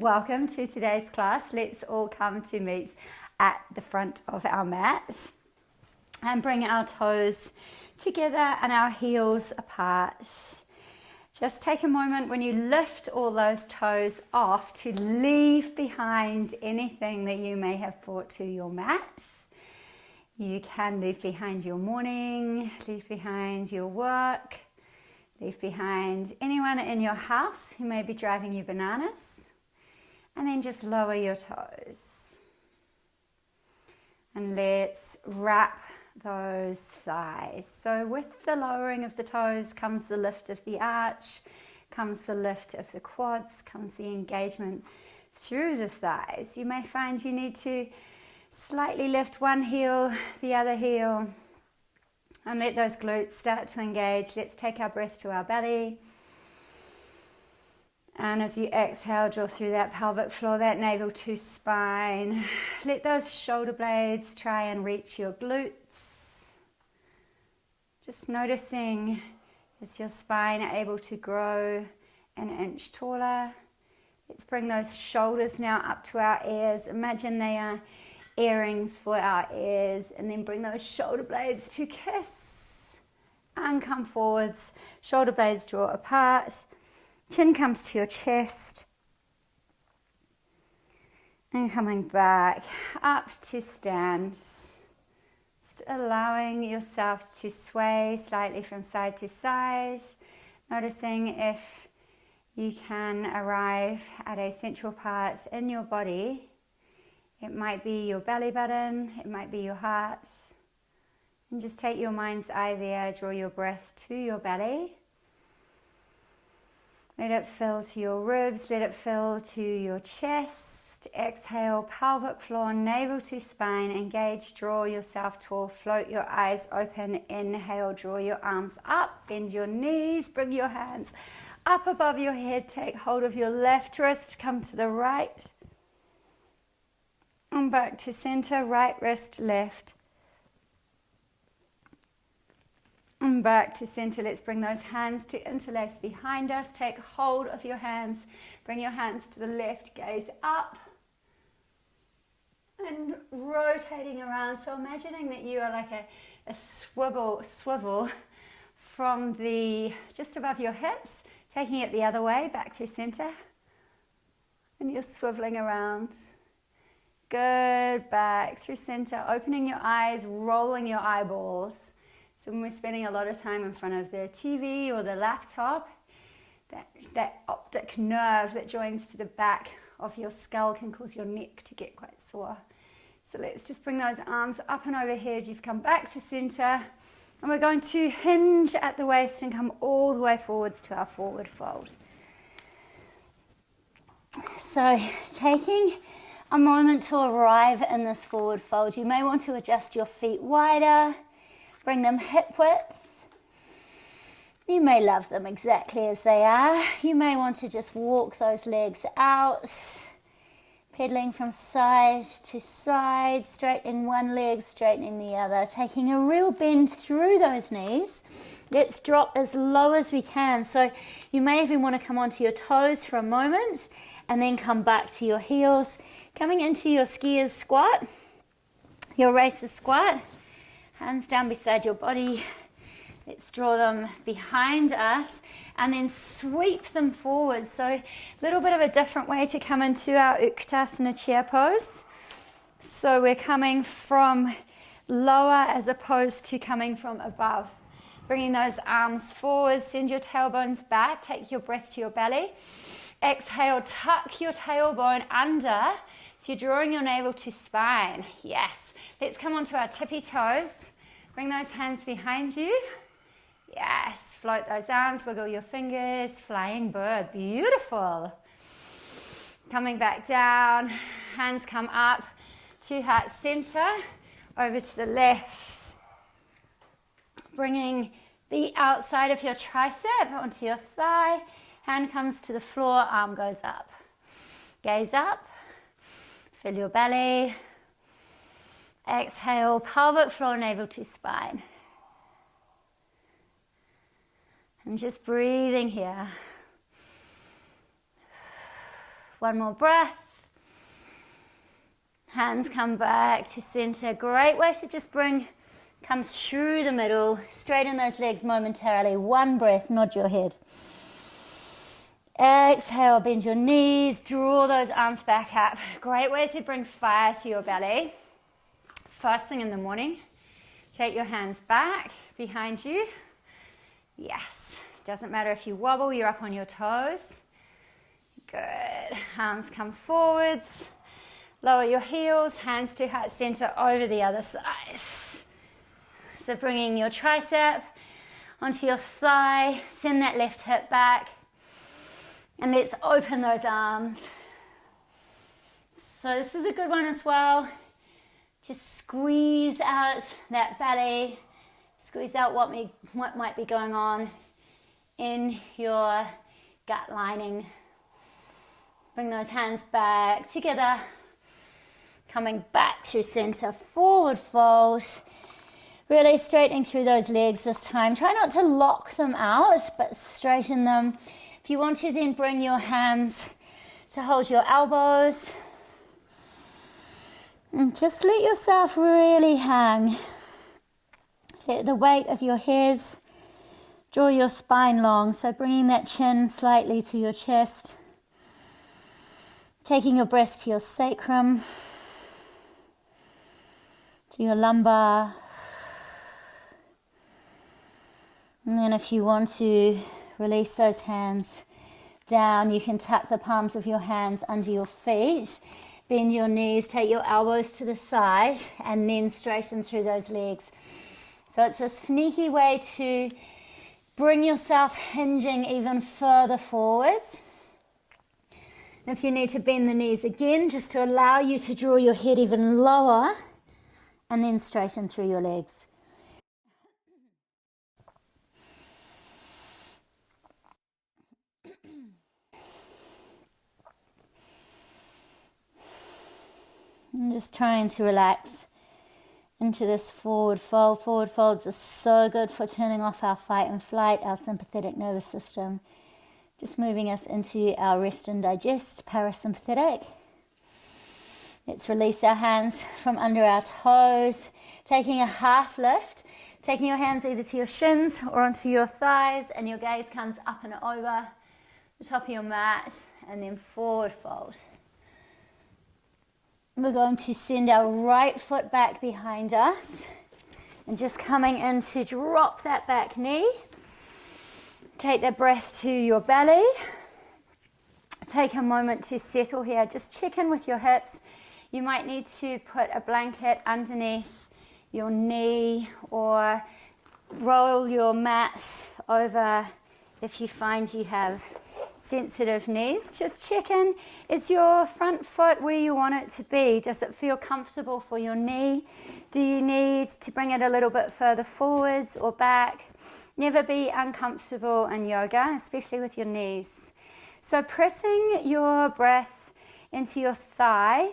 welcome to today's class. Let's all come to meet at the front of our mat and bring our toes together and our heels apart. Just take a moment when you lift all those toes off to leave behind anything that you may have brought to your mat. You can leave behind your morning, leave behind your work, leave behind anyone in your house who may be driving you bananas, and then just lower your toes. And let's wrap those thighs. So with the lowering of the toes comes the lift of the arch, comes the lift of the quads, comes the engagement through the thighs. You may find you need to slightly lift one heel, the other heel, and let those glutes start to engage. Let's take our breath to our belly. And as you exhale, draw through that pelvic floor, that navel to spine. Let those shoulder blades try and reach your glutes. Just noticing, is your spine able to grow an inch taller? Let's bring those shoulders now up to our ears. Imagine they are earrings for our ears, and then bring those shoulder blades to kiss and come forwards. Shoulder blades draw apart, chin comes to your chest, and coming back up to stand. Just allowing yourself to sway slightly from side to side, noticing if you can arrive at a central part in your body. It might be your belly button, it might be your heart. And just take your mind's eye there, draw your breath to your belly. Let it fill to your ribs, let it fill to your chest. Exhale, pelvic floor, navel to spine, engage, draw yourself tall, float your eyes open. Inhale, draw your arms up, bend your knees, bring your hands up above your head, take hold of your left wrist, come to the right. And back to center, right wrist, left. And back to center. Let's bring those hands to interlace behind us. Take hold of your hands. Bring your hands to the left, gaze up. And rotating around. So imagining that you are like a swivel from the just above your hips, taking it the other way, back to center. And you're swiveling around. Good, back through center, opening your eyes, rolling your eyeballs. So when we're spending a lot of time in front of the TV or the laptop, that optic nerve that joins to the back of your skull can cause your neck to get quite sore. So let's just bring those arms up and overhead. You've come back to center, and we're going to hinge at the waist and come all the way forwards to our forward fold. So taking a moment to arrive in this forward fold. You may want to adjust your feet wider, bring them hip width. You may love them exactly as they are. You may want to just walk those legs out, pedaling from side to side, straightening one leg, straightening the other, taking a real bend through those knees. Let's drop as low as we can. So you may even want to come onto your toes for a moment and then come back to your heels. Coming into your skier's squat, your racer's squat, hands down beside your body. Let's draw them behind us and then sweep them forward. So a little bit of a different way to come into our Utkatasana chair pose. So we're coming from lower as opposed to coming from above. Bringing those arms forward, send your tailbones back, take your breath to your belly. Exhale, tuck your tailbone under. So you're drawing your navel to spine. Yes. Let's come onto our tippy toes. Bring those hands behind you. Yes. Float those arms, wiggle your fingers. Flying bird. Beautiful. Coming back down. Hands come up to heart center. Over to the left. Bringing the outside of your tricep onto your thigh. Hand comes to the floor, arm goes up. Gaze up. Fill your belly. Exhale, pelvic floor, navel to spine. And just breathing here. One more breath. Hands come back to center. Great way to just come through the middle, straighten those legs momentarily. One breath, nod your head. Exhale, bend your knees, draw those arms back up. Great way to bring fire to your belly. First thing in the morning, take your hands back behind you. Yes, doesn't matter if you wobble, you're up on your toes. Good, arms come forwards. Lower your heels, hands to heart center over the other side. So bringing your tricep onto your thigh, send that left hip back, and let's open those arms. So this is a good one as well. Just squeeze out that belly, squeeze out what might be going on in your gut lining. Bring those hands back together. Coming back to center, forward fold. Really straightening through those legs this time. Try not to lock them out, but straighten them. If you want to, then bring your hands to hold your elbows. And just let yourself really hang. Let the weight of your head draw your spine long, so bringing that chin slightly to your chest. Taking your breath to your sacrum, to your lumbar. And then if you want to release those hands down, you can tuck the palms of your hands under your feet, bend your knees, take your elbows to the side, and then straighten through those legs. So it's a sneaky way to bring yourself hinging even further forwards. And if you need to bend the knees again, just to allow you to draw your head even lower, and then straighten through your legs. I'm just trying to relax into this forward fold. Forward folds are so good for turning off our fight and flight, our sympathetic nervous system. Just moving us into our rest and digest, parasympathetic. Let's release our hands from under our toes, taking a half lift, taking your hands either to your shins or onto your thighs, and your gaze comes up and over the top of your mat, and then forward fold. We're going to send our right foot back behind us and just coming in to drop that back knee. Take that breath to your belly. Take a moment to settle here. Just check in with your hips. You might need to put a blanket underneath your knee or roll your mat over if you find you have sensitive knees. Just check in. Is your front foot where you want it to be? Does it feel comfortable for your knee? Do you need to bring it a little bit further forwards or back? Never be uncomfortable in yoga, especially with your knees. So pressing your breath into your thigh,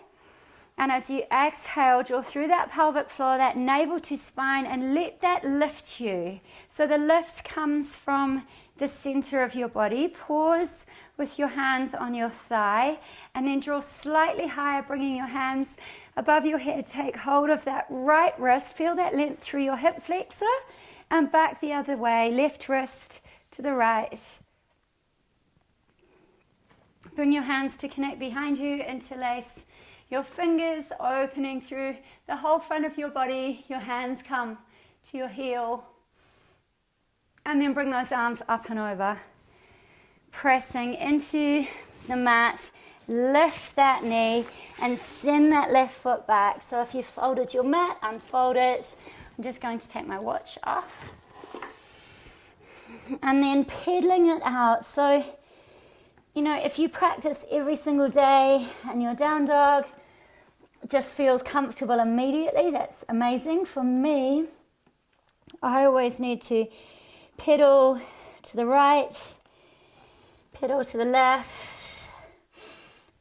and as you exhale, draw through that pelvic floor, that navel to spine, and let that lift you. So the lift comes from the center of your body. Pause with your hands on your thigh, and then draw slightly higher, bringing your hands above your head. Take hold of that right wrist. Feel that length through your hip flexor, and back the other way. Left wrist to the right. Bring your hands to connect behind you. Interlace your fingers, opening through the whole front of your body. Your hands come to your heel. And then bring those arms up and over. Pressing into the mat. Lift that knee and send that left foot back. So if you folded your mat, unfold it. I'm just going to take my watch off. And then pedaling it out. So, you know, if you practice every single day and your down dog just feels comfortable immediately, that's amazing. For me, I always need to pedal to the right, pedal to the left.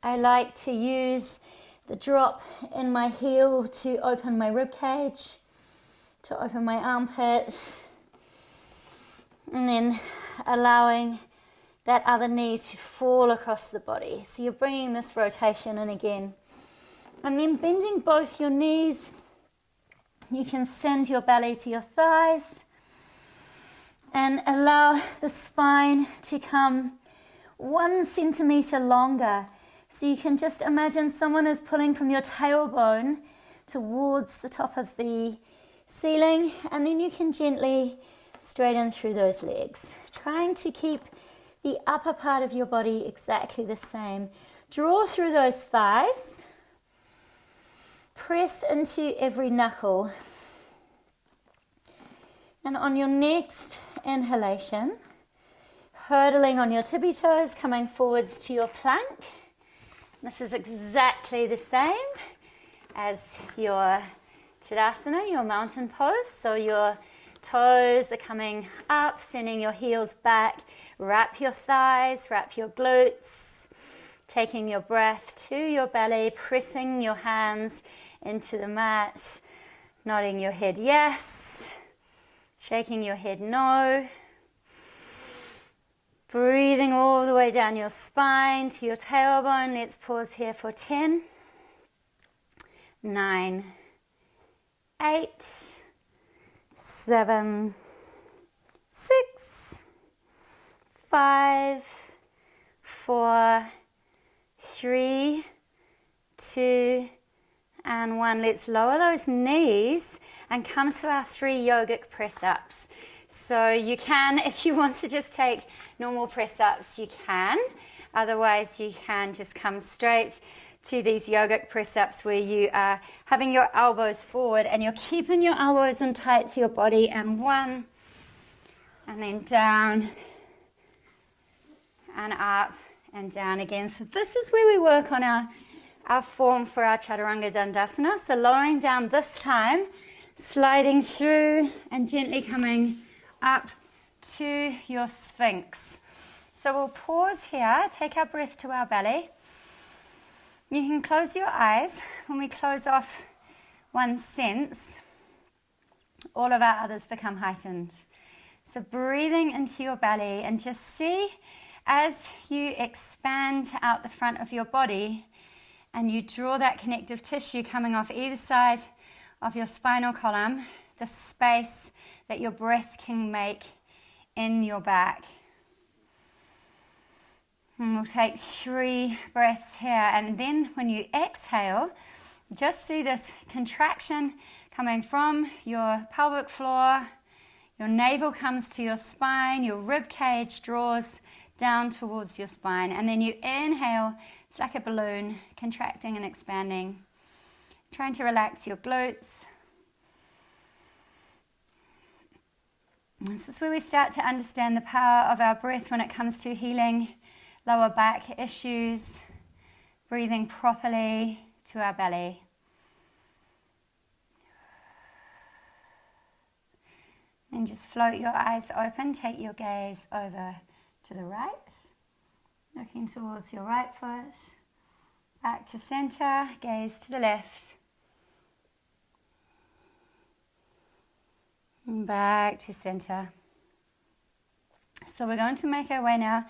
I like to use the drop in my heel to open my rib cage, to open my armpit, and then allowing that other knee to fall across the body. So you're bringing this rotation in again. And then bending both your knees, you can send your belly to your thighs and allow the spine to come 1 centimeter longer. So you can just imagine someone is pulling from your tailbone towards the top of the ceiling, and then you can gently straighten through those legs, trying to keep the upper part of your body exactly the same. Draw through those thighs, press into every knuckle, and on your next inhalation, hurdling on your tippy toes, coming forwards to your plank. This is exactly the same as your Tadasana, your mountain pose. So your toes are coming up, sending your heels back. Wrap your thighs, wrap your glutes, taking your breath to your belly, pressing your hands into the mat, nodding your head yes, shaking your head no. Breathing all the way down your spine to your tailbone. Let's pause here for 10, 9, 8, 7, 6, 5, 4, 3, 2, and 1. Let's lower those knees and come to our 3 yogic press-ups. So you can, if you want to just take normal press-ups, you can. Otherwise, you can just come straight to these yogic press-ups where you are having your elbows forward and you're keeping your elbows in tight to your body. And 1, and then down, and up, and down again. So this is where we work on our form for our Chaturanga Dandasana. So lowering down this time, sliding through and gently coming up to your Sphinx. So we'll pause here, take our breath to our belly. You can close your eyes. When we close off one sense, all of our others become heightened. So breathing into your belly, and just see as you expand out the front of your body and you draw that connective tissue coming off either side of your spinal column, the space that your breath can make in your back. And we'll take 3 breaths here, and then when you exhale, just see this contraction coming from your pelvic floor. Your navel comes to your spine, your rib cage draws down towards your spine, and then you inhale. It's like a balloon, contracting and expanding, trying to relax your glutes. This is where we start to understand the power of our breath when it comes to healing lower back issues, breathing properly to our belly. And just float your eyes open, take your gaze over to the right, looking towards your right foot, back to center, gaze to the left, and back to center. So we're going to make our way now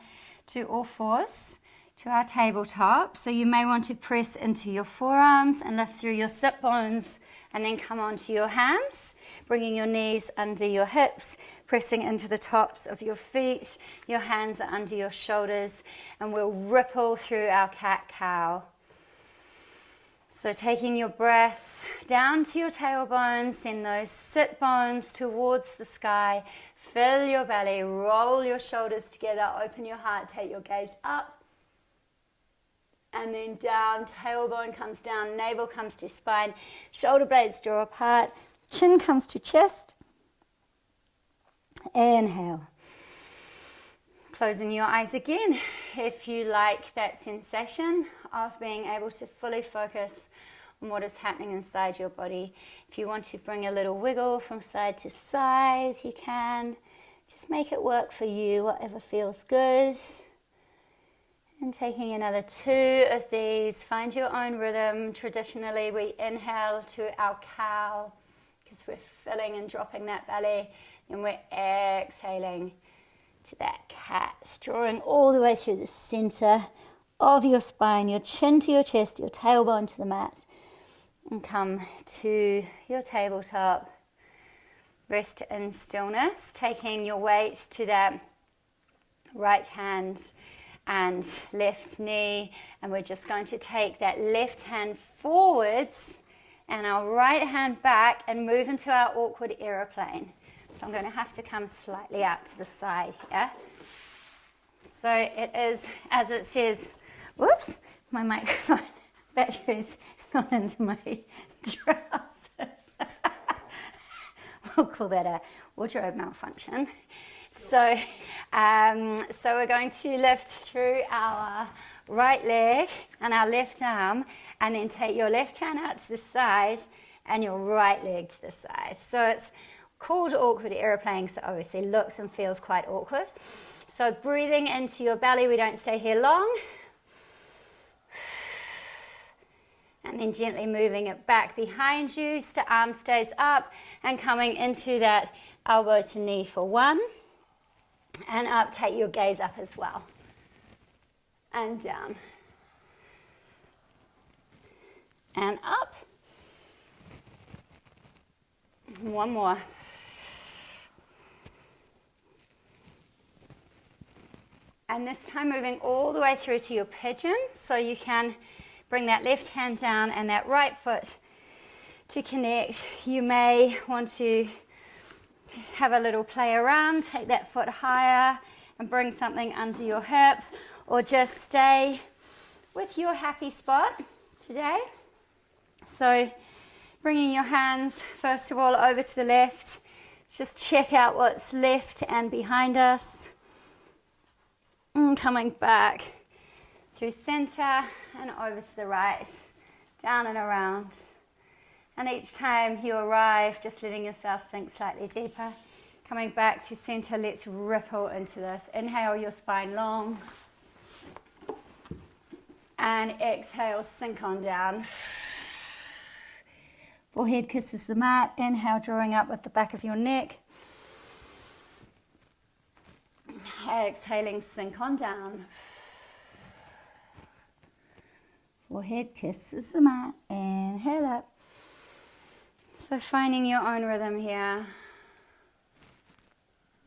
to all fours, to our tabletop. So you may want to press into your forearms and lift through your sit bones, and then come onto your hands, bringing your knees under your hips, pressing into the tops of your feet. Your hands are under your shoulders, and we'll ripple through our cat-cow. So taking your breath down to your tailbone, send those sit bones towards the sky, fill your belly, roll your shoulders together, open your heart, take your gaze up, and then down, tailbone comes down, navel comes to spine, shoulder blades draw apart, chin comes to chest. Inhale. Closing your eyes again, if you like that sensation of being able to fully focus on what is happening inside your body. If you want to bring a little wiggle from side to side, you can. Just make it work for you, whatever feels good. And taking another 2 of these, find your own rhythm. Traditionally, we inhale to our cow because we're filling and dropping that belly, and we're exhaling to that cow. cat, drawing all the way through the center of your spine, your chin to your chest, your tailbone to the mat, and come to your tabletop. Rest in stillness, taking your weight to that right hand and left knee, and we're just going to take that left hand forwards and our right hand back and move into our awkward aeroplane. So I'm going to have to come slightly out to the side here. So it is, as it says, whoops, my microphone battery's gone into my trousers. We'll call that a wardrobe malfunction. So we're going to lift through our right leg and our left arm, and then take your left hand out to the side and your right leg to the side. So it's called awkward aeroplane, so obviously looks and feels quite awkward. So breathing into your belly, we don't stay here long. And then gently moving it back behind you, arm stays up, and coming into that elbow to knee for 1. And up, take your gaze up as well. And down. And up. 1 more. And this time moving all the way through to your pigeon, so you can bring that left hand down and that right foot to connect. You may want to have a little play around, take that foot higher and bring something under your hip, or just stay with your happy spot today. So bringing your hands first of all over to the left, just check out what's left and behind us, and coming back through center and over to the right, down and around. And each time you arrive, just letting yourself sink slightly deeper. Coming back to center, let's ripple into this. Inhale your spine long. And exhale, sink on down. Forehead kisses the mat. Inhale, drawing up with the back of your neck. Exhaling, sink on down. Forehead kisses the mat. Inhale up. So finding your own rhythm here.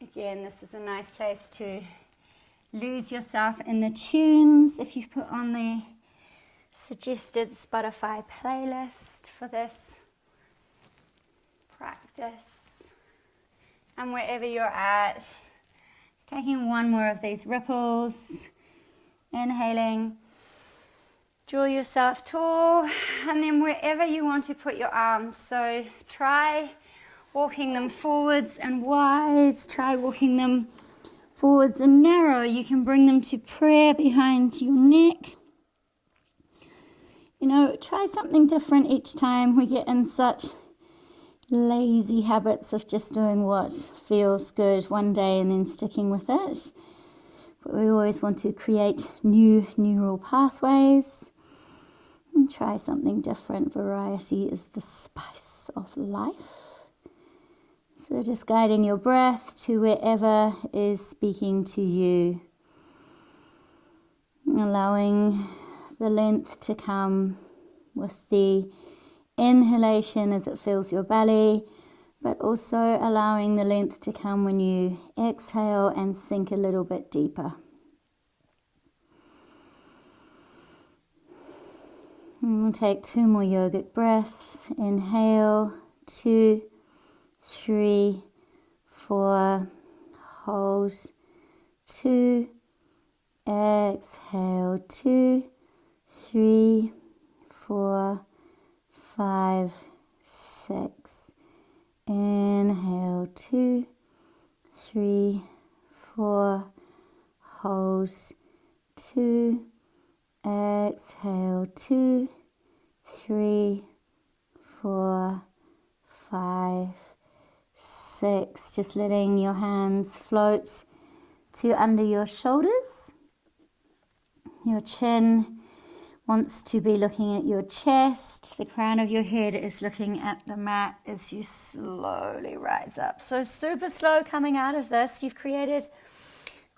Again, this is a nice place to lose yourself in the tunes if you've put on the suggested Spotify playlist for this practice. And wherever you're at, just taking 1 more of these ripples, inhaling. Draw yourself tall, and then wherever you want to put your arms. So try walking them forwards and wide. Try walking them forwards and narrow. You can bring them to prayer behind your neck. You know, try something different each time. We get in such lazy habits of just doing what feels good one day and then sticking with it. But we always want to create new neural pathways. And try something different. Variety is the spice of life. So just guiding your breath to wherever is speaking to you. Allowing the length to come with the inhalation as it fills your belly, but also allowing the length to come when you exhale and sink a little bit deeper. And we'll take 2 more yogic breaths. Inhale, 2, 3, 4, hold, 2, exhale, 2, 3, 4, 5, 6, inhale, 2, 3, 4, hold, 2, exhale, 2, 3, 4, 5, 6. Just letting your hands float to under your shoulders. Your chin wants to be looking at your chest. The crown of your head is looking at the mat as you slowly rise up. So super slow coming out of this. You've created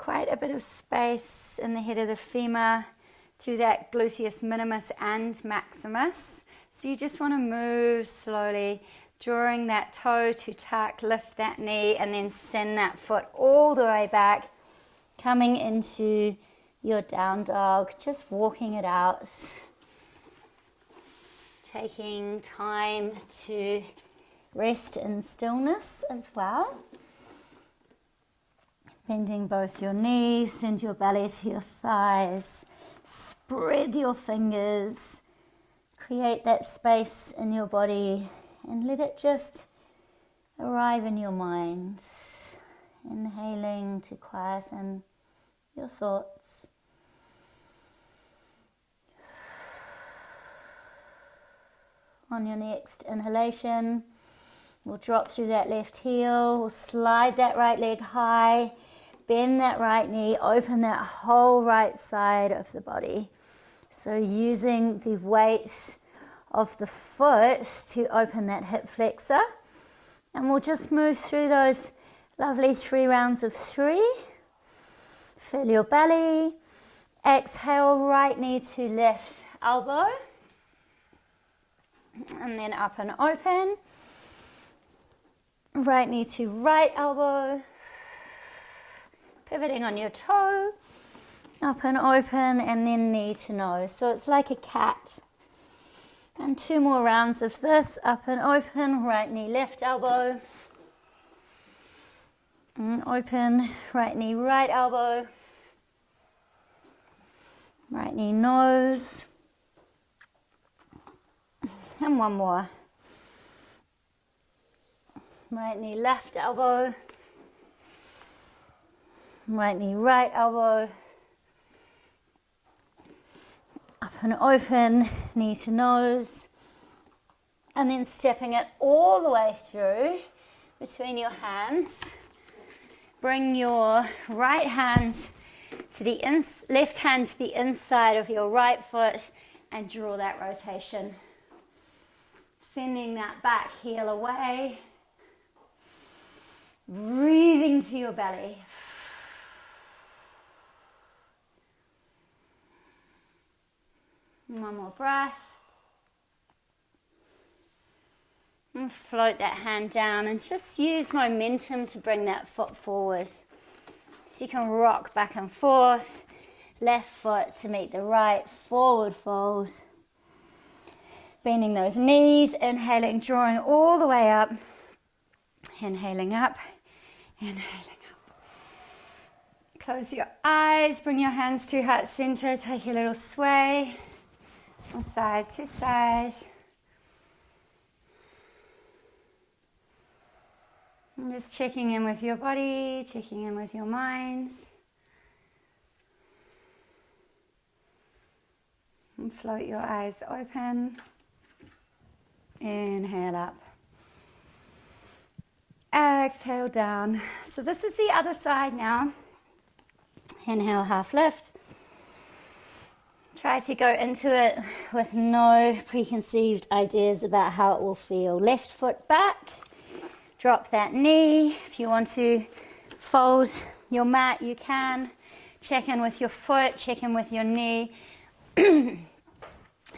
quite a bit of space in the head of the femur through that gluteus minimus and maximus. So you just want to move slowly, drawing that toe to tuck, lift that knee, and then send that foot all the way back, coming into your down dog, just walking it out. Taking time to rest in stillness as well. Bending both your knees, send your belly to your thighs, spread your fingers, create that space in your body and let it just arrive in your mind. Inhaling to quieten your thoughts. On your next inhalation, we'll drop through that left heel, we'll slide that right leg high, bend that right knee, open that whole right side of the body. So using the weight of the foot to open that hip flexor. And we'll just move through those lovely 3 rounds of 3. Fill your belly. Exhale, right knee to left elbow. And then up and open. Right knee to right elbow. Pivoting on your toe. Up and open, and then knee to nose. So it's like a cat. And 2 more rounds of this. Up and open, right knee, left elbow. And open, right knee, right elbow. Right knee, nose. And 1 more. Right knee, left elbow. Right knee, right elbow. Up and open, knee to nose. And then stepping it all the way through between your hands. Bring your right hand to the left hand to the inside of your right foot and draw that rotation. Sending that back heel away. Breathing to your belly. One more breath. And float that hand down and just use momentum to bring that foot forward. So you can rock back and forth. Left foot to meet the right, forward fold. Bending those knees, inhaling, drawing all the way up. Inhaling up, inhaling up. Close your eyes, bring your hands to heart center, take a little sway from side to side. And just checking in with your body, checking in with your mind. And float your eyes open. Inhale up. Exhale down. So this is the other side now. Inhale, half lift. Try to go into it with no preconceived ideas about how it will feel. Left foot back. Drop that knee. If you want to fold your mat, you can. Check in with your foot, check in with your knee,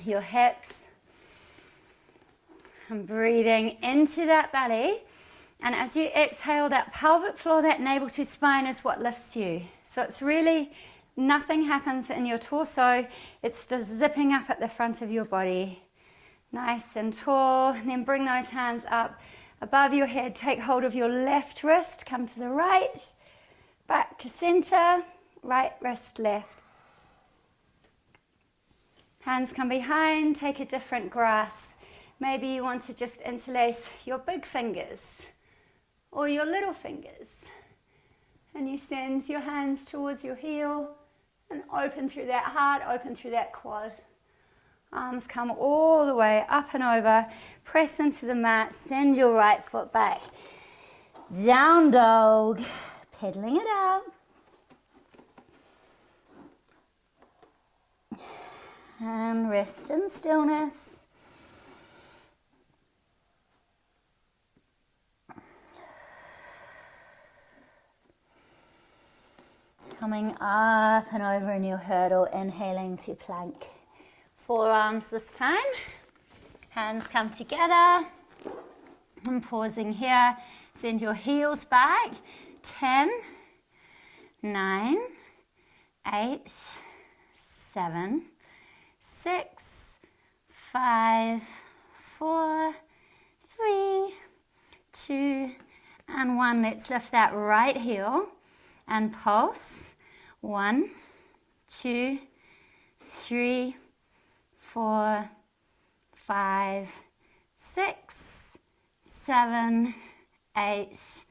your hips. And breathing into that belly. And as you exhale, that pelvic floor, that navel to spine is what lifts you. So it's really, nothing happens in your torso. It's the zipping up at the front of your body. Nice and tall. And then bring those hands up above your head. Take hold of your left wrist. Come to the right. Back to center. Right wrist left. Hands come behind. Take a different grasp. Maybe you want to just interlace your big fingers or your little fingers. And you send your hands towards your heel and open through that heart, open through that quad. Arms come all the way up and over. Press into the mat, send your right foot back. Down dog, pedaling it out. And rest in stillness. Coming up and over in your hurdle, inhaling to plank. Forearms this time. Hands come together. And pausing here. Send your heels back. 10, 9, 8, 7, 6, 5, 4, 3, 2, and 1. Let's lift that right heel and pulse. 1, 2, 3, 4, 5, 6, 7, 8,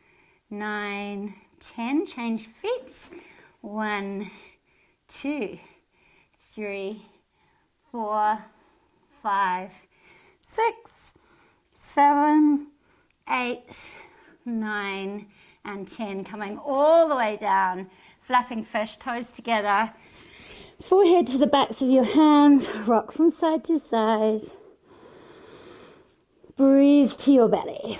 9, 10. Change feet. 1, 2, 3, 4, 5, 6, 7, 8, 9, and 10. Coming all the way down, flapping fish, toes together, forehead to the backs of your hands, rock from side to side. Breathe to your belly.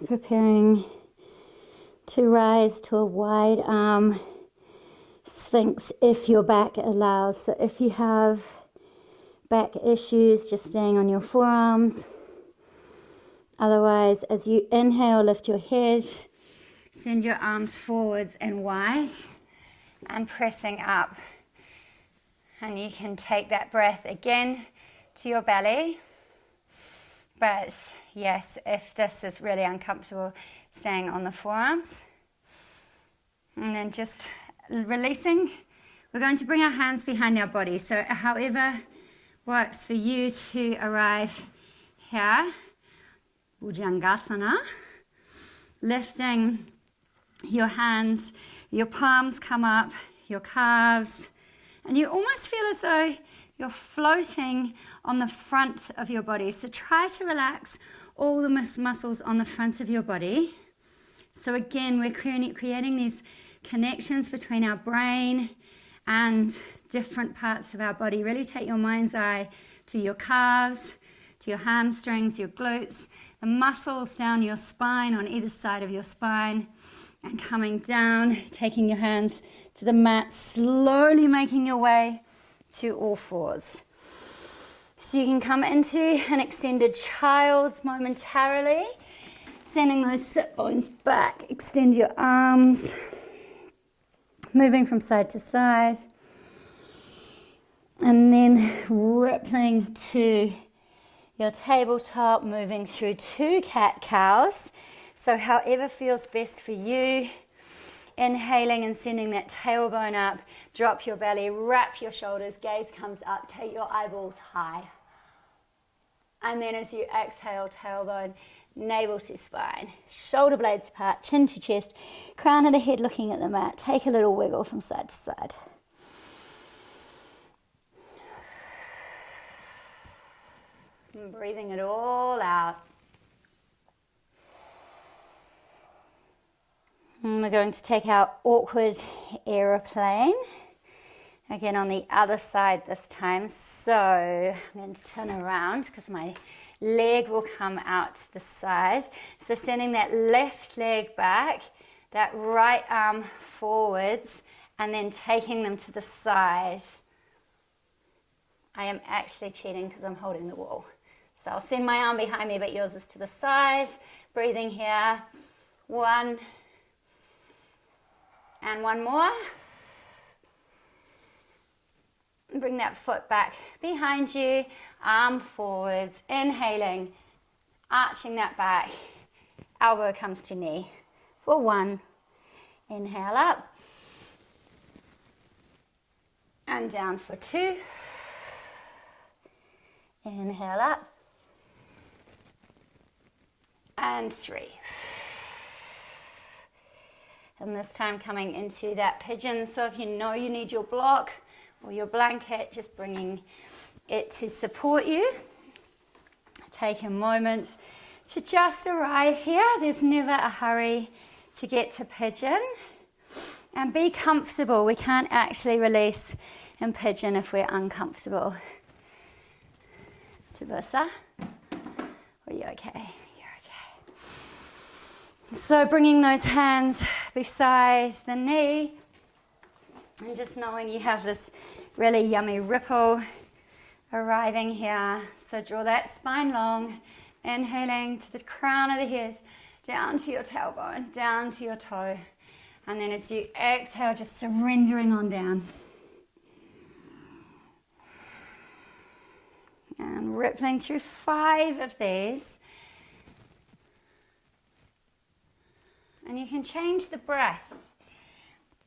Preparing to rise to a wide arm sphinx if your back allows. So if you have back issues, just staying on your forearms. Otherwise, as you inhale, lift your head, send your arms forwards and wide, and pressing up. And you can take that breath again to your belly. But yes, if this is really uncomfortable, staying on the forearms. And then just releasing. We're going to bring our hands behind our body. So however works for you to arrive here. Bhujangasana. Lifting your hands, your palms come up, your calves. And you almost feel as though you're floating on the front of your body. So try to relax all the muscles on the front of your body. So again, we're creating these connections between our brain and different parts of our body. Really take your mind's eye to your calves, to your hamstrings, your glutes, the muscles down your spine, on either side of your spine, and coming down, taking your hands to the mat, slowly making your way to all fours. So you can come into an extended child's momentarily, sending those sit bones back, extend your arms, moving from side to side, and then rippling to your tabletop, moving through 2 cat-cows. So however feels best for you. Inhaling and sending that tailbone up, drop your belly, wrap your shoulders, gaze comes up, take your eyeballs high. And then as you exhale, tailbone, navel to spine, shoulder blades apart, chin to chest, crown of the head looking at the mat. Take a little wiggle from side to side. And breathing it all out. And we're going to take our awkward aeroplane. Again on the other side this time. So I'm going to turn around because my leg will come out to the side. So sending that left leg back, that right arm forwards, and then taking them to the side. I am actually cheating because I'm holding the wall. So I'll send my arm behind me, but yours is to the side. Breathing here. 1. And 1 more. Bring that foot back behind you, arm forwards, inhaling, arching that back, elbow comes to knee for 1. Inhale up, and down for 2. Inhale up, and 3. And this time coming into that pigeon. So if you know you need your block or your blanket, just bringing it to support you. Take a moment to just arrive here. There's never a hurry to get to pigeon. And be comfortable. We can't actually release and pigeon if we're uncomfortable. Versa. Are you okay? You're okay. So bringing those hands beside the knee and just knowing you have this really yummy ripple arriving here. So draw that spine long, inhaling to the crown of the head, down to your tailbone, down to your toe. And then as you exhale, just surrendering on down. And rippling through 5 of these. And you can change the breath.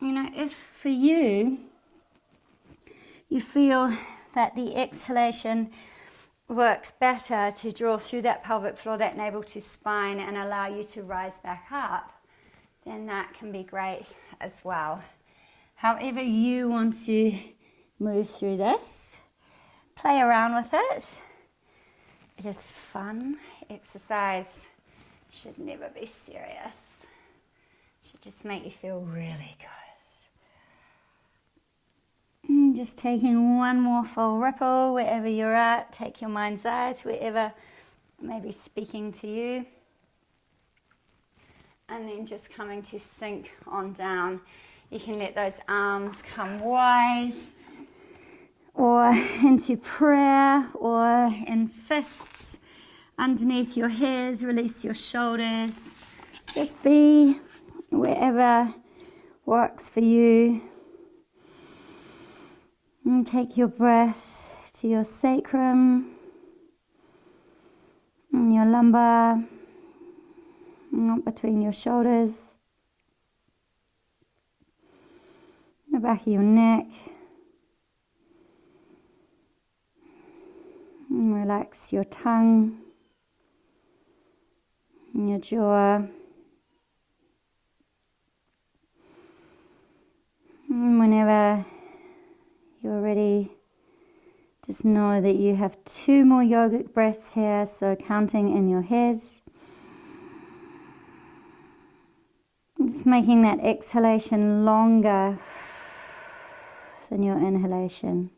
You know, if for you, you feel that the exhalation works better to draw through that pelvic floor, that navel to spine, and allow you to rise back up, then that can be great as well. However you want to move through this, play around with it. It is fun. Exercise should never be serious. It should just make you feel really good. And just taking one more full ripple wherever you're at. Take your mind's eye to wherever may be speaking to you. And then just coming to sink on down. You can let those arms come wide, or into prayer, or in fists underneath your head. Release your shoulders. Just be wherever works for you. And take your breath to your sacrum, and your lumbar, not between your shoulders, the back of your neck. And relax your tongue and your jaw. And whenever you're ready, just know that you have 2 more yogic breaths here, so counting in your head. Just making that exhalation longer than your inhalation.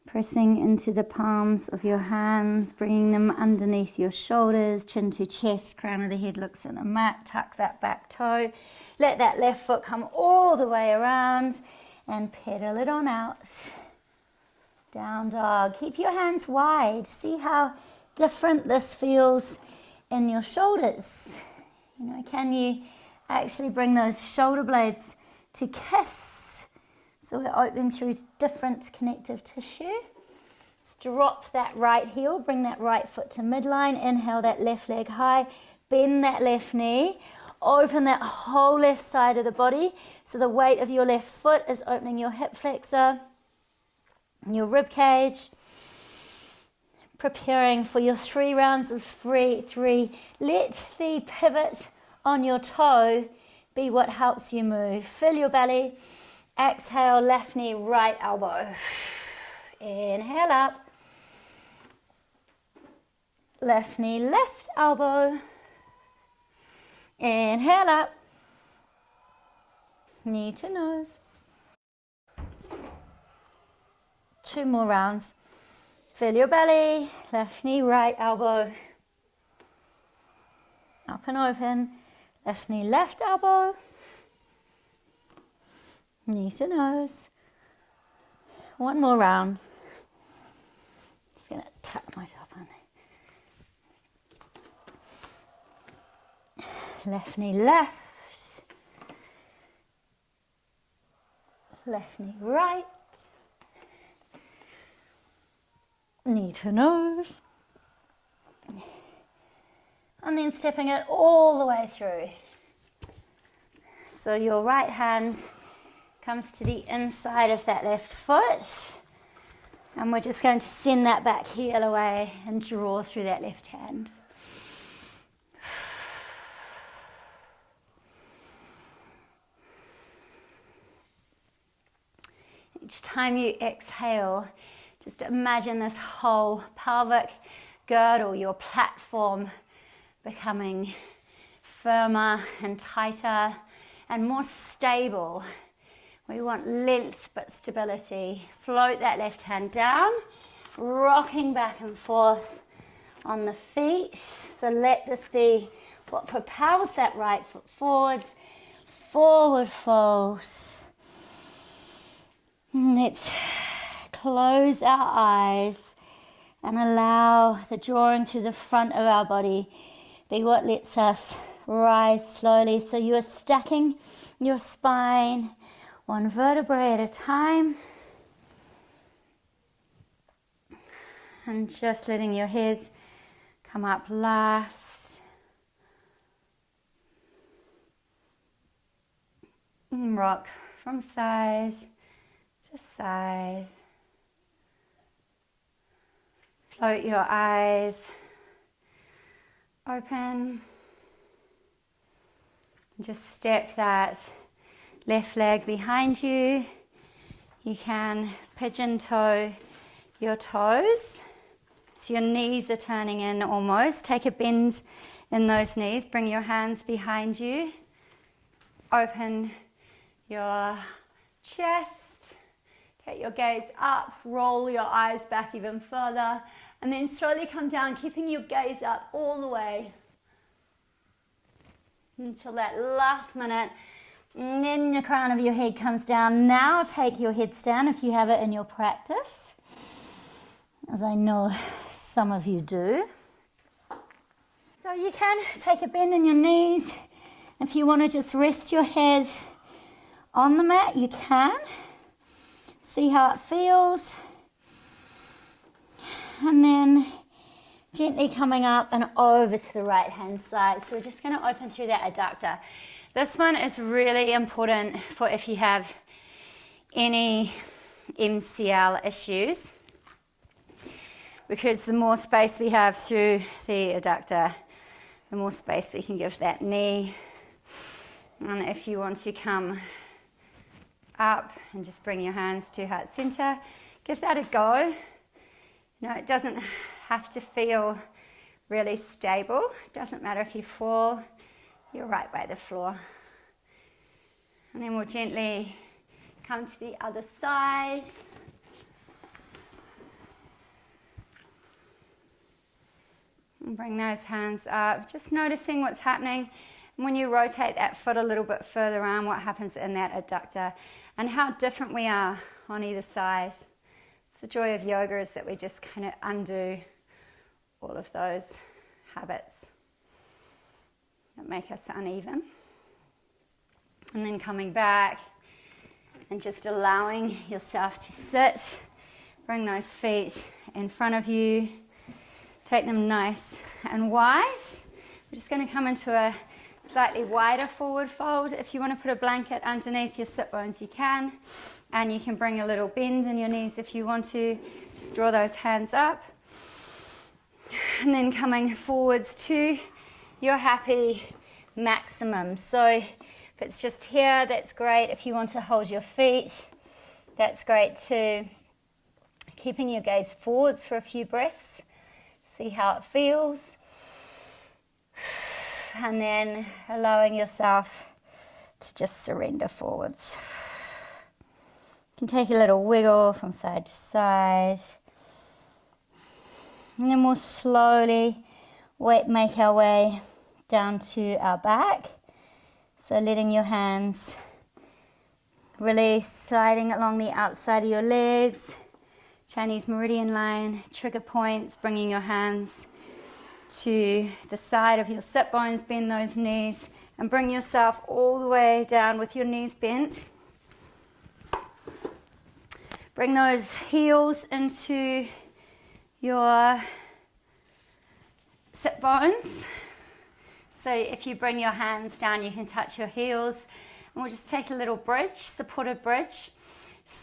Pressing into the palms of your hands, bringing them underneath your shoulders, chin to chest, crown of the head looks at the mat, tuck that back toe. Let that left foot come all the way around and pedal it on out. Down dog. Keep your hands wide. See how different this feels in your shoulders. You know, can you actually bring those shoulder blades to kiss? So we're opening through different connective tissue. Let's drop that right heel, bring that right foot to midline, inhale that left leg high, bend that left knee, open that whole left side of the body. So the weight of your left foot is opening your hip flexor and your rib cage. Preparing for your 3 rounds of 3. Let the pivot on your toe be what helps you move. Fill your belly. Exhale, left knee, right elbow. Inhale up. Left knee, left elbow. Inhale up. Knee to nose. 2 more rounds. Fill your belly. Left knee, right elbow. Up and open. Left knee, left elbow. Knee to nose. 1 more round. Just going to tuck my top on. Left knee left. Left knee right. Knee to nose. And then stepping it all the way through. So your right hand comes to the inside of that left foot, and we're just going to send that back heel away and draw through that left hand. Each time you exhale, just imagine this whole pelvic girdle, your platform, becoming firmer and tighter and more stable. We want length but stability. Float that left hand down, rocking back and forth on the feet. So let this be what propels that right foot forwards. Forward fold. Let's close our eyes and allow the drawing through the front of our body be what lets us rise slowly. So you are stacking your spine one vertebrae at a time. And just letting your head come up last. And rock from side to side. Float your eyes open. Just step that left leg behind you. You can pigeon toe your toes. So your knees are turning in almost. Take a bend in those knees. Bring your hands behind you. Open your chest. Take your gaze up. Roll your eyes back even further. And then slowly come down, keeping your gaze up all the way until that last minute. And then the crown of your head comes down. Now take your headstand if you have it in your practice, as I know some of you do. So you can take a bend in your knees. If you want to just rest your head on the mat, you can. See how it feels. And then gently coming up and over to the right hand side. So we're just going to open through that adductor. This one is really important for if you have any MCL issues, because the more space we have through the adductor, the more space we can give that knee. And if you want to come up and just bring your hands to heart center, give that a go. No, it doesn't have to feel really stable. It doesn't matter if you fall, you're right by the floor. And then we'll gently come to the other side. And bring those hands up, just noticing what's happening. And when you rotate that foot a little bit further around, what happens in that adductor and how different we are on either side. The joy of yoga is that we just kind of undo all of those habits that make us uneven. And then coming back and just allowing yourself to sit. Bring those feet in front of you. Take them nice and wide. We're just going to come into a slightly wider forward fold. If you want to put a blanket underneath your sit bones, you can. And you can bring a little bend in your knees if you want to. Just draw those hands up. And then coming forwards to your happy maximum. So if it's just here, that's great. If you want to hold your feet, that's great too. Keeping your gaze forwards for a few breaths. See how it feels. And then allowing yourself to just surrender forwards. You can take a little wiggle from side to side. And then we'll slowly make our way down to our back. So letting your hands release, sliding along the outside of your legs. Chinese meridian line, trigger points, bringing your hands to the side of your sit bones, bend those knees, and bring yourself all the way down with your knees bent. Bring those heels into your sit bones. So if you bring your hands down, you can touch your heels. And we'll just take a little bridge, supported bridge.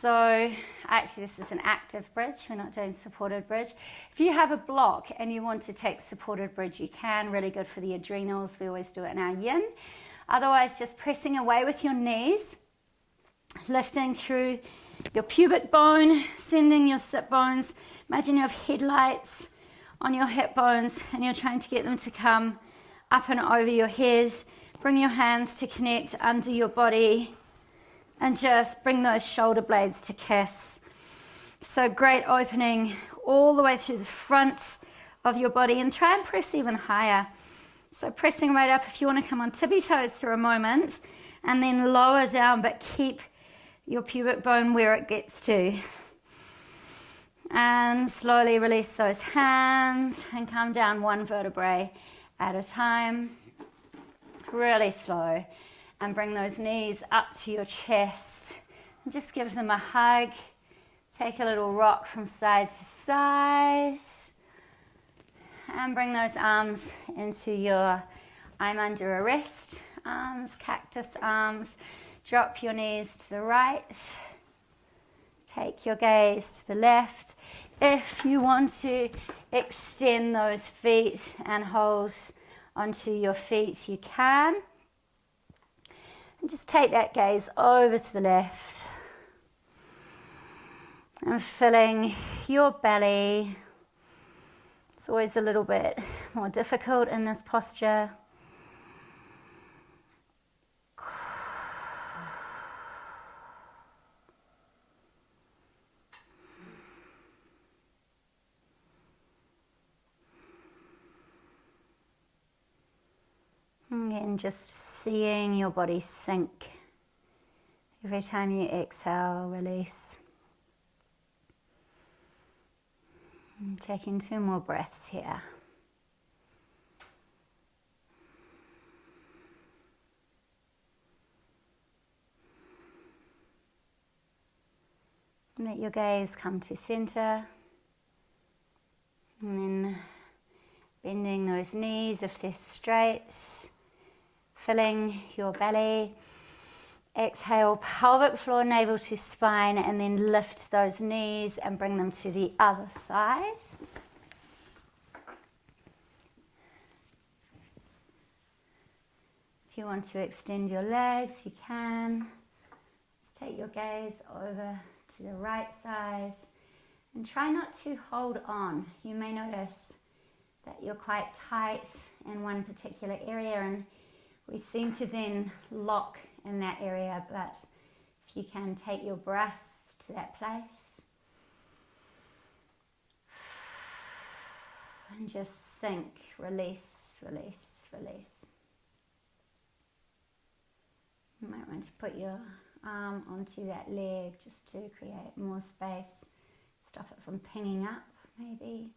So actually this is an active bridge, we're not doing supported bridge. If you have a block and you want to take supported bridge, you can, really good for the adrenals. We always do it in our yin. Otherwise, just pressing away with your knees, lifting through your pubic bone, sending your sit bones. Imagine you have headlights on your hip bones and you're trying to get them to come up and over your head. Bring your hands to connect under your body and just bring those shoulder blades to kiss. So great opening all the way through the front of your body, and try and press even higher. So pressing right up. If you want to come on tippy toes for a moment and then lower down, but keep your pubic bone where it gets to. And slowly release those hands and come down one vertebrae at a time. Really slow. And bring those knees up to your chest. And just give them a hug. Take a little rock from side to side. And bring those arms into your I'm under arrest arms, cactus arms. Drop your knees to the right. Take your gaze to the left. If you want to extend those feet and hold onto your feet, you can. And just take that gaze over to the left. And filling your belly. It's always a little bit more difficult in this posture. And just seeing your body sink. Every time you exhale, release. And taking 2 more breaths here. Let your gaze come to center. And then bending those knees if they're straight. Filling your belly. Exhale, pelvic floor, navel to spine, and then lift those knees and bring them to the other side. If you want to extend your legs, you can. Take your gaze over to the right side and try not to hold on. You may notice that you're quite tight in one particular area, and we seem to then lock in that area, but if you can take your breath to that place and just sink, release, release, release. You might want to put your arm onto that leg just to create more space, stop it from pinging up maybe.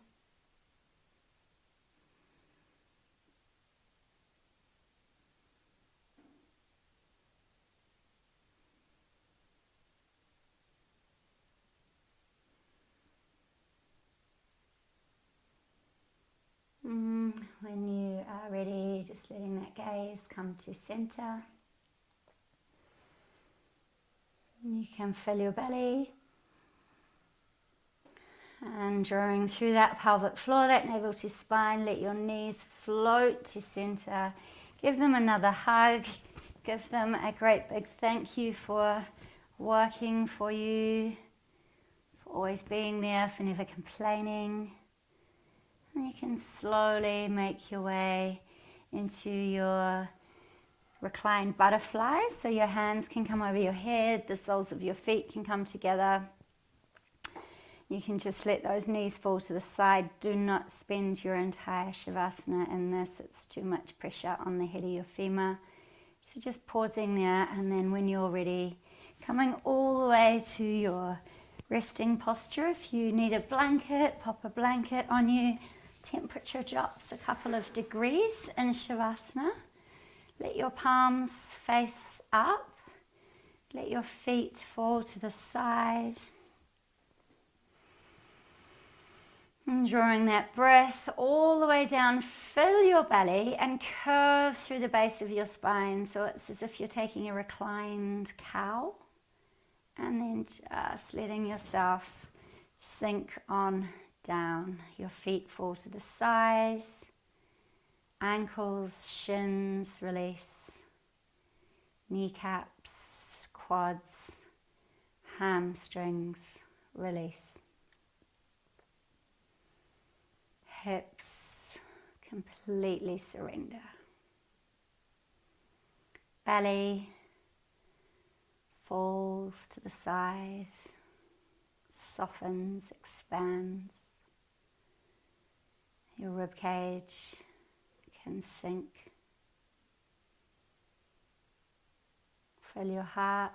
When you are ready, just letting that gaze come to center. You can fill your belly and drawing through that pelvic floor, that navel to spine. Let your knees float to center. Give them another hug. Give them a great big thank you for working for you, for always being there, for never complaining. And you can slowly make your way into your reclined butterfly. So your hands can come over your head, the soles of your feet can come together. You can just let those knees fall to the side. Do not spend your entire Shavasana in this. It's too much pressure on the head of your femur. So just pausing there, and then when you're ready, coming all the way to your resting posture. If you need a blanket, pop a blanket on you. Temperature drops a couple of degrees in Shavasana. Let your palms face up. Let your feet fall to the side. And drawing that breath all the way down, fill your belly and curve through the base of your spine. So it's as if you're taking a reclined cow. And then just letting yourself sink on down. Your feet fall to the side. Ankles, shins, release. Kneecaps, quads, hamstrings, release. Hips, completely surrender. belly falls to the side, softens, expands. Your rib cage can sink. Feel your heart.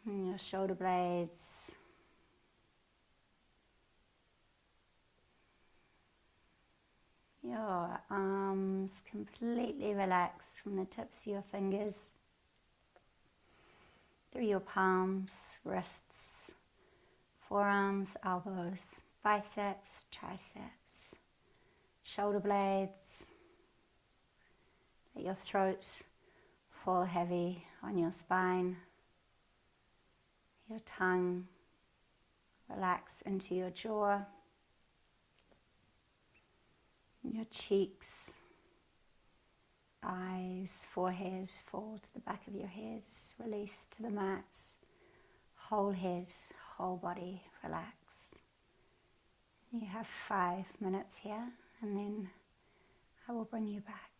And your shoulder blades. Your arms completely relaxed from the tips of your fingers through your palms, wrists, forearms, elbows, biceps, triceps, shoulder blades. Let your throat fall heavy on your spine. Your tongue relax into your jaw. Your cheeks, eyes, forehead fall to the back of your head. Release to the mat. Whole head, whole body, relax. You have 5 minutes here, and then I will bring you back.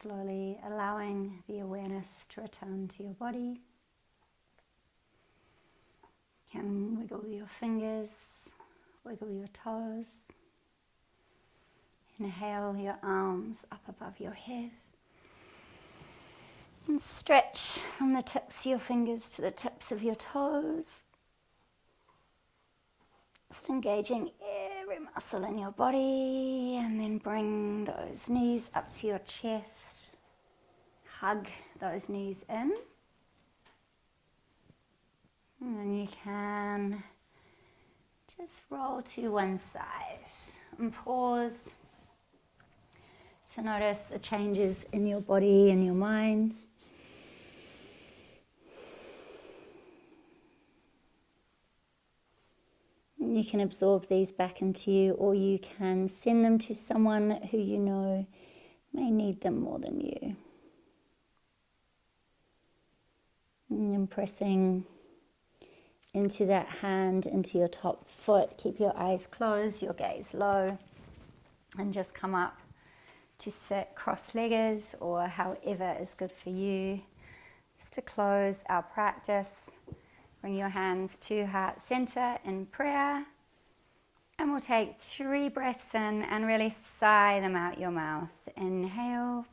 Slowly allowing the awareness to return to your body. You can wiggle your fingers, wiggle your toes. Inhale your arms up above your head. And stretch from the tips of your fingers to the tips of your toes. Just engaging every muscle in your body, and then bring those knees up to your chest. Hug those knees in. And then you can just roll to one side and pause to notice the changes in your body and your mind. You can absorb these back into you, or you can send them to someone who you know may need them more than you. And pressing into that hand, into your top foot. Keep your eyes closed, your gaze low, and just come up to sit cross-legged, or however is good for you. Just to close our practice, bring your hands to heart center in prayer, and we'll take 3 breaths in and really sigh them out your mouth. Inhale.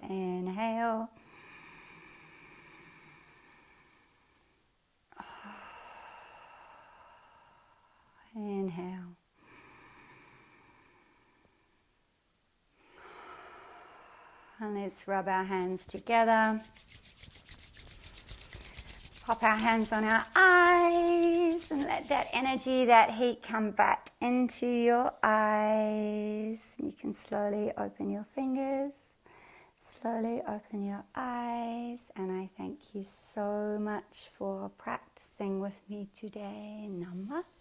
Inhale. Inhale. And let's rub our hands together. Pop our hands on our eyes and let that energy, that heat come back into your eyes. You can slowly open your fingers, slowly open your eyes, and I thank you so much for practicing with me today. Namaste.